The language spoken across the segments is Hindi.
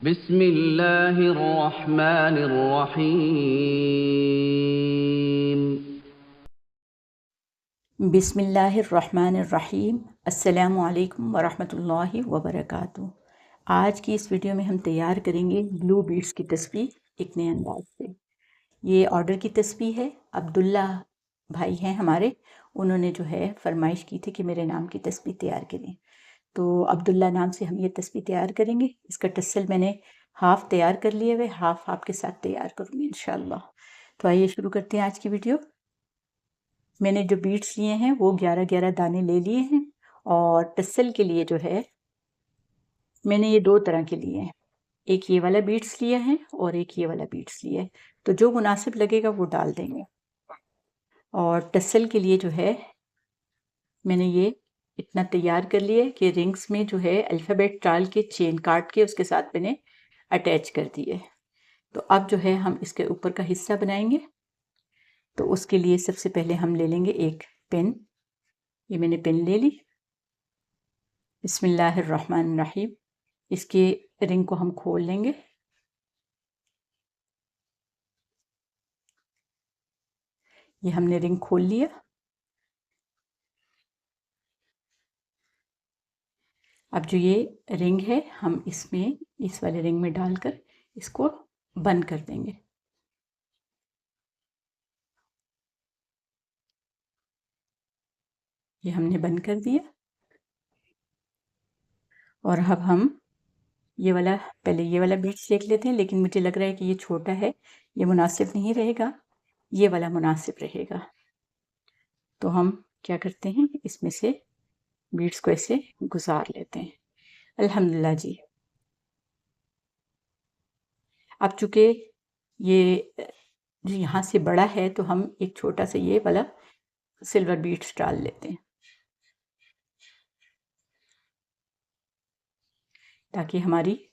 बिस्मिल्लाहिर्रहमानिर्रहीम। बिस्मिल्लाहिर्रहमानिर्रहीम। अस्सलामु अलैकुम वरहमतुल्लाहि वबरकातुहू। आज की इस वीडियो में हम तैयार करेंगे ब्लू बीड्स की तस्बीह एक नए अंदाज से। ये ऑर्डर की तस्बीह है। अब्दुल्ला भाई हैं हमारे, उन्होंने जो है फरमाइश की थी कि मेरे नाम की तस्बीह तैयार करें, तो अब्दुल्ला नाम से हम ये तस्बीह तैयार करेंगे। इसका टसल मैंने हाफ़ तैयार कर लिए हुए, हाफ़ आपके साथ तैयार करूँगी इंशाअल्लाह। तो आइए शुरू करते हैं आज की वीडियो। मैंने जो बीड्स लिए हैं वो 11-11 दाने ले लिए हैं, और टसल के लिए जो है मैंने ये 2 तरह के लिए हैं। एक ये वाला बीड्स लिया है और एक ये वाला बीड्स लिया है, तो जो मुनासिब लगेगा वो डाल देंगे। और टसल के लिए जो है मैंने ये इतना तैयार कर लिया है कि रिंग्स में जो है अल्फ़ाबेट डाल के चेन काट के उसके साथ मैंने अटैच कर दी है। तो अब जो है हम इसके ऊपर का हिस्सा बनाएंगे। तो उसके लिए सबसे पहले हम ले लेंगे एक पेन। ये मैंने पेन ले ली। बिस्मिल्लाहिर्रहमानिर्रहीम। इसके रिंग को हम खोल लेंगे। ये हमने रिंग खोल लिया। अब जो ये रिंग है हम इसमें इस वाले रिंग में डालकर इसको बंद कर देंगे। ये हमने बंद कर दिया। और अब हम ये वाला पहले ये वाला बीड्स देख लेते हैं, लेकिन मुझे लग रहा है कि ये छोटा है, ये मुनासिब नहीं रहेगा, ये वाला मुनासिब रहेगा। तो हम क्या करते हैं, इसमें से बीड्स को ऐसे गुजार लेते हैं। अल्हम्दुलिल्लाह जी। अब चूँकि ये जो यहाँ से बड़ा है तो हम एक छोटा सा ये वाला सिल्वर बीड्स डाल लेते हैं, ताकि हमारी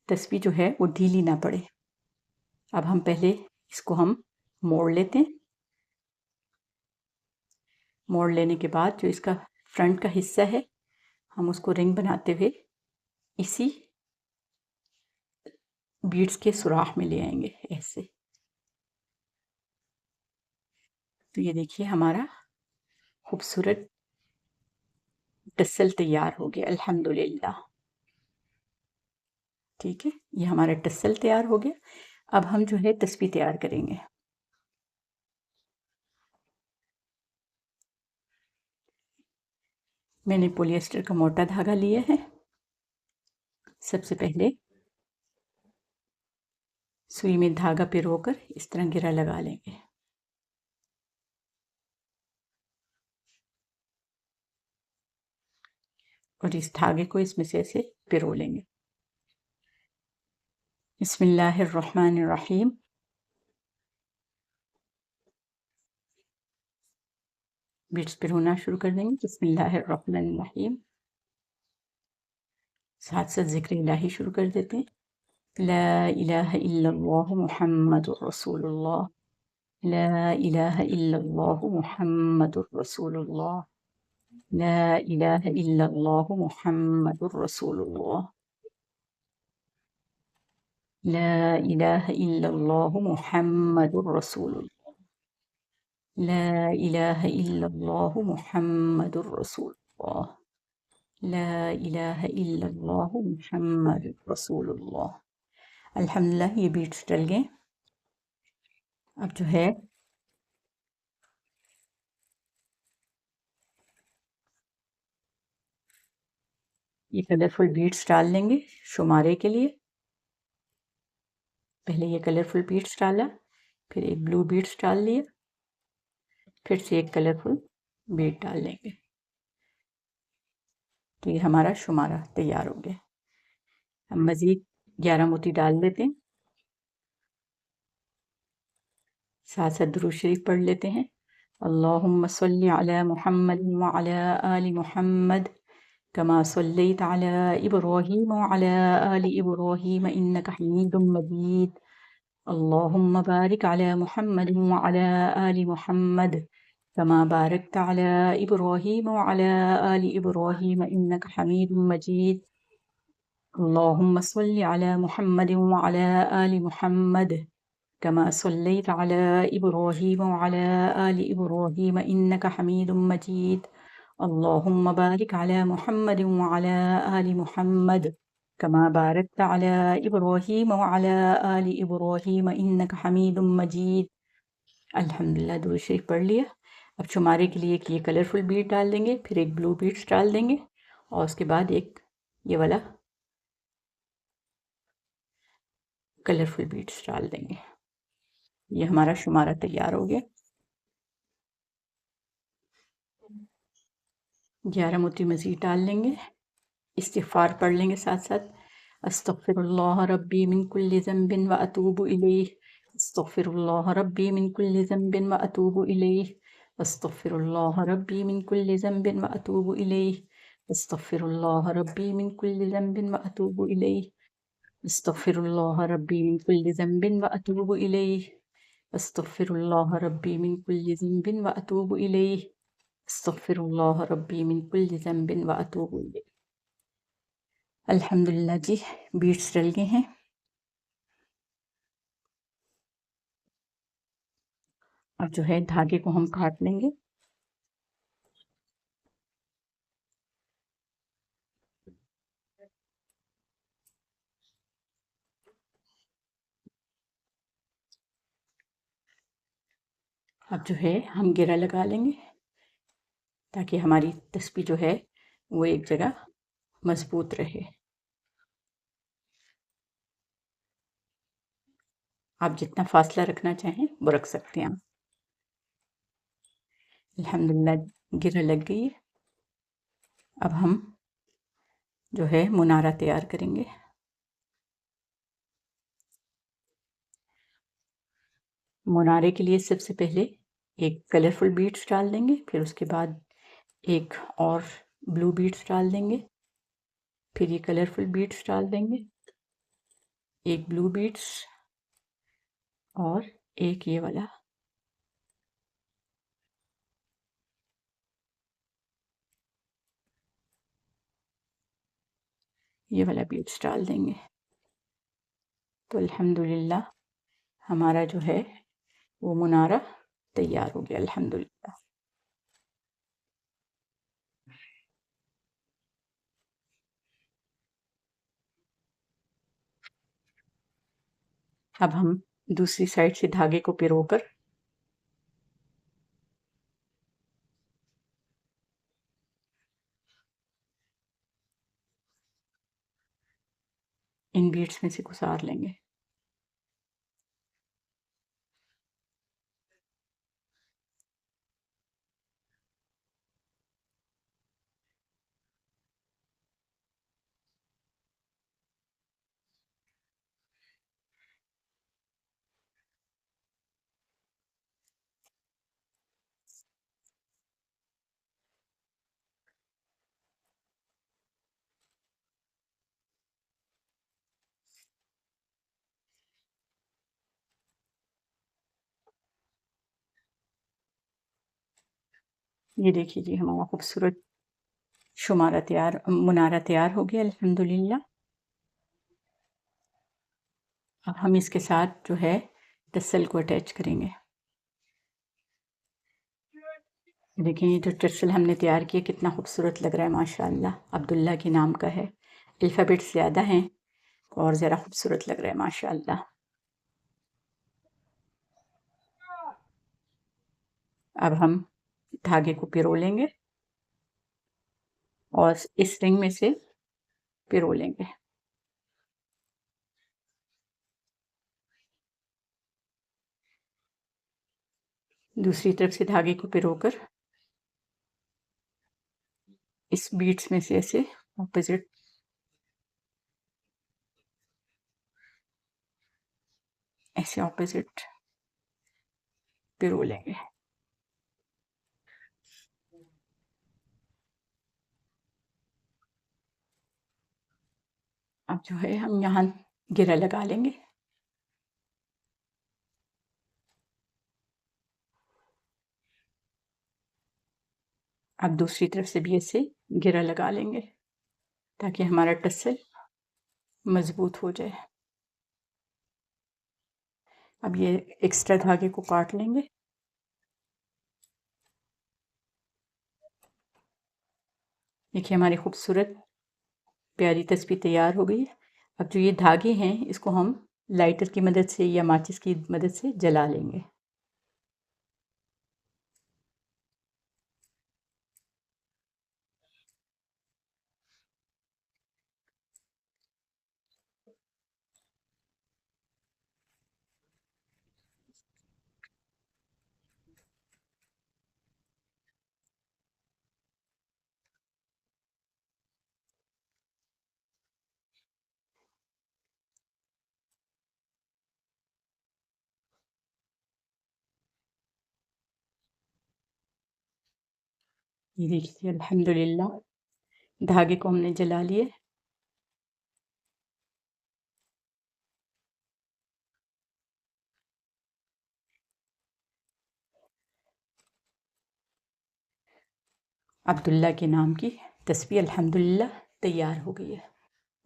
तस्बीह जो है वो ढीली ना पड़े। अब हम पहले इसको हम मोड़ लेते हैं। मोड़ लेने के बाद जो इसका फ्रंट का हिस्सा है हम उसको रिंग बनाते हुए इसी बीड्स के सुराख में ले आएंगे ऐसे। तो ये देखिए हमारा खूबसूरत टसल तैयार हो गया अल्हम्दुलिल्लाह। ठीक है, ये हमारा टसल तैयार हो गया। अब हम जो है तस्बीह तैयार करेंगे। मैंने पॉलिएस्टर का मोटा धागा लिया है। सबसे पहले सुई में धागा पिरोकर इस तरह गिरा लगा लेंगे। और इस धागे को इसमें से ऐसे पिरो लेंगे। बिस्मिल्लाहिर्रहमानिर्रहीम। बीड्स पिरोना शुरू कर देंगे। बिस्मिल्लाहिर्रहमानिर्रहीम। साथ साथ ज़िक्र इलाही शुरू कर देते हैं। ला इलाहा इल्लल्लाह मुहम्मदुर रसूलुल्लाह। ला इलाहा इल्लल्लाह मुहम्मदुर रसूलुल्लाह। ला इलाहा इल्लल्लाह मुहम्मदुर रसूलुल्लाह। ला इलाहा इल्लल्लाह मुहम्मदुर रसूलुल्लाह। ला इलाहा इल्लल्लाह मुहम्मदुर रसूलुल्लाह। ला इलाहा इल्लल्लाह मुहम्मदुर रसूलुल्लाह। अल्हम्दुलिल्लाह ये बीट्स डल गए। अब जो है ये कलरफुल बीट्स डाल लेंगे शुमारे के लिए। पहले ये कलरफुल बीट्स डाला, फिर एक ब्लू बीट्स डाल लिया, फिर से एक कलरफुल बीट डाल लेंगे। तो ये हमारा शुमारा तैयार हो गया। हम मज़ीद 11 मोती डाल लेते हैं। साथ साथ दुरूद शरीफ पढ़ लेते हैं। अल्लाहुम्मा सल्लि अला मुहम्मद व अला आलि मुहम्मद कमा सल्लैत अला इब्राहीम व अला आलि इब्राहीम इन्नका हमीदुम मजीद। अल्लाहुम्मा बारिक अला मुहम्मद व अला आलि मुहम्मद कमा बारकत अला इब्राहीम व अला आलि इब्राहीम इन्नका हमीदुम मजीद। अल्लाहुम्मा सल्लि अला मुहम्मदिन व अला आलि मुहम्मद कमा सल्लैत अला इब्राहीम व अला आलि इब्राहीम इन्नका हमीदुम मजीद। अल्लाहुम्मा बारिक अला मुहम्मदिन व अला आलि मुहम्मद कमा बारकत अला इब्राहीम व अला आलि इब्राहीम इन्नका हमीदुम मजीद। अल्हम्दुलिल्लाह, दुरूद शरीफ पढ़ लिया। अब शुमारे के लिए एक ये कलरफुल बीड डाल देंगे, फिर एक ब्लू बीड्स डाल देंगे और उसके बाद एक ये वाला कलरफुल बीड्स डाल देंगे। ये हमारा शुमारा तैयार हो गया। 11 मोती मज़ीद डाल लेंगे। इस्तिग़फ़ार पढ़ लेंगे साथ साथ। अस्तग़फ़िरुल्लाह रब्बी मिन कुल्लि ज़ंबिन व अतूबु इलैह। अस्तग़फ़िरुल्लाह रब्बी मिन कुल्लि ज़ंबिन व अतूबु इलैह। अस्तग़फ़िरुल्लाह रब्बी मिन कुल्लि ज़ंबिन व अतूबु इलैह। अस्तग़फ़िरुल्लाह रब्बी मिन कुल्लि ज़ंबिन व अतूबु इलैह। अस्तग़फ़िरुल्लाह रब्बी मिन कुल्लि ज़ंबिन व अतूबु इलैह। अस्तग़फ़िरुल्लाह रब्बी मिन कुल्लि ज़ंबिन व अतूबु इलैह। अस्तग़फ़िरुल्लाह रब्बी मिन कुल्लि ज़ंबिन व अतूबु इलैह। अल्हम्दुलिल्लाह जी, बीड्स डल गए हैं। अब जो है धागे को हम काट लेंगे। अब जो है हम घेरा लगा लेंगे ताकि हमारी तस्बीह जो है वो एक जगह मजबूत रहे। आप जितना फासला रखना चाहें वो रख सकते हैं आप। अल्हम्दुलिल्लाह घेरा लग गई है। अब हम जो है मुनारा तैयार करेंगे। मुनारे के लिए सबसे पहले एक कलरफुल बीड्स डाल देंगे, फिर उसके बाद एक और ब्लू बीड्स डाल देंगे, फिर ये कलरफुल बीड्स डाल देंगे, एक ब्लू बीड्स और एक ये वाला बीड्स डाल देंगे। तो अल्हम्दुलिल्लाह हमारा जो है वो मुनारा तैयार हो गया अल्हम्दुलिल्लाह। अब हम दूसरी साइड से धागे को पिरोकर इन बीड्स में से गुजार लेंगे। ये देखिए जी, हमारा खूबसूरत मुनारा तैयार हो गया अल्हम्दुलिल्लाह। अब हम इसके साथ जो है टसल को अटैच करेंगे। देखिए ये जो टसल हमने तैयार किया कितना खूबसूरत लग रहा है माशाअल्लाह। अब्दुल्ला के नाम का है, अल्फ़ाबेट्स ज़्यादा हैं और ज़रा खूबसूरत लग रहा है माशाअल्लाह। अब हम धागे को पिरो लेंगे और इस रिंग में से पिरो लेंगे। दूसरी तरफ से धागे को पिरोकर इस बीड्स में से ऐसे ऑपोजिट पिरो लेंगे। अब जो है हम यहाँ घेरा लगा लेंगे। अब दूसरी तरफ से भी ऐसे घेरा लगा लेंगे ताकि हमारा टसल मज़बूत हो जाए। अब ये एक्स्ट्रा धागे को काट लेंगे। देखिए हमारी खूबसूरत प्यारी तस्बीह तैयार हो गई है। अब जो ये धागे हैं इसको हम लाइटर की मदद से या माचिस की मदद से जला लेंगे। ये देखिए अल्हम्दुलिल्लाह धागे को हमने जला लिए। अब्दुल्ला के नाम की तस्बीह अल्हम्दुलिल्लाह तैयार हो गई है।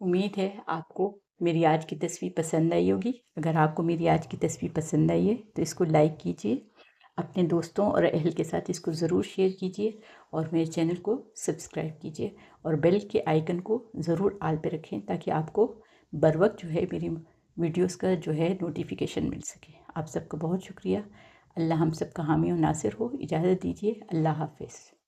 उम्मीद है आपको मेरी आज की तस्वीर पसंद आई होगी। अगर आपको मेरी आज की तस्वीर पसंद आई है तो इसको लाइक कीजिए, अपने दोस्तों और अहल के साथ इसको ज़रूर शेयर कीजिए और मेरे चैनल को सब्सक्राइब कीजिए और बेल के आइकन को ज़रूर आल पे रखें ताकि आपको बर वक्त जो है मेरी वीडियोस का जो है नोटिफिकेशन मिल सके। आप सबका बहुत शुक्रिया। अल्लाह हम सब का हामी और नासिर हो। इजाज़त दीजिए। अल्लाह हाफ़िज़।